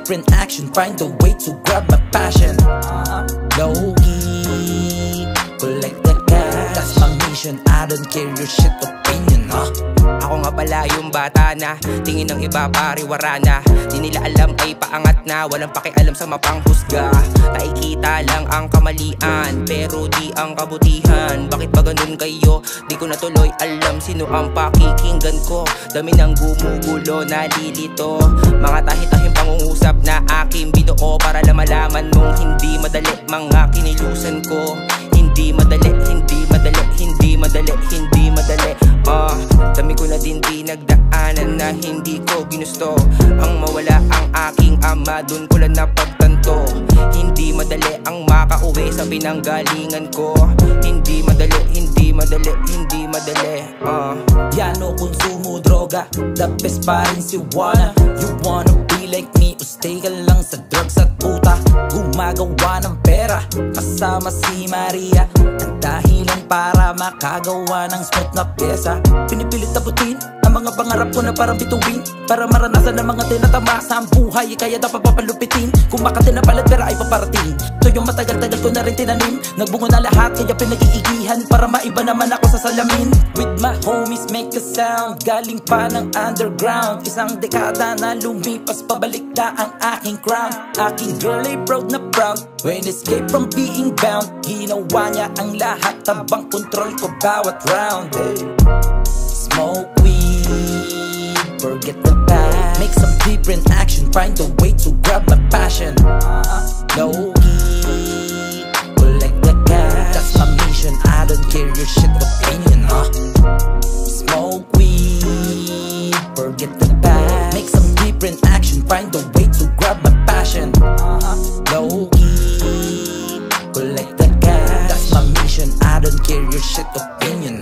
different action, find a way to grab my passion. Low-key, collect the cash, that's my mission, I don't care your shit opinion, Ako nga pala yung bata na tingin ng iba pariwara na. Di nila alam ay paangat na, walang pakialam sa mapanghusga. Nakikita lang ang kamalian, pero di ang kabutihan. Bakit ba ganun kayo? Di ko na tuloy alam sino ang pakikinggan ko. Dami ng gumugulo, nalilito. Mga tahitahing pangungusap na aking binuo para lang malaman mong hindi madali mga kinilusan ko. Hindi madali, hindi madali, hindi madali, hindi madali. Dami ko na din pinagdaanan na hindi ko ginusto. Ang mawala ang aking ama, dun ko lang napagtanto. Hindi madali ang makauwi sa pinanggalingan ko. Hindi madali, hindi madali, hindi madali. Piano, konsumo, droga, the best pa rin si Juana. You wanna be like me o stay ka lang sa drugs at puta. Gumagawa ng pera kasama si Maria, ang dahilan para makagawa ng smooth na pyesa. Pinipilit taputin ang mga pangarap ko na parang bituin, para maranasan ang mga tinatamasa ang buhay, kaya dapat papalupitin. Kung makati na palat pera ay paparating. So yung matagal-tagal ko na rin tinanim, nagbungo na lahat kaya pinag-iigihan, para maiba naman ako sa salamin. With my homies make a sound, galing pa ng underground. Isang dekada na lumipas, pabalik na ang aking crown. Aking girl ay proud na proud when escape from being bound. Ginawa niya ang lahat habang control ko bawat round. Smoke weed, forget the past, make some different action, find a way to grab my passion. Low-key, collect the cash, that's my mission, I don't care your shit opinion, Smoke weed, forget the past, make some different action, find a way to grab my passion. Low-key, collect the cash, that's my mission, I don't care your shit opinion,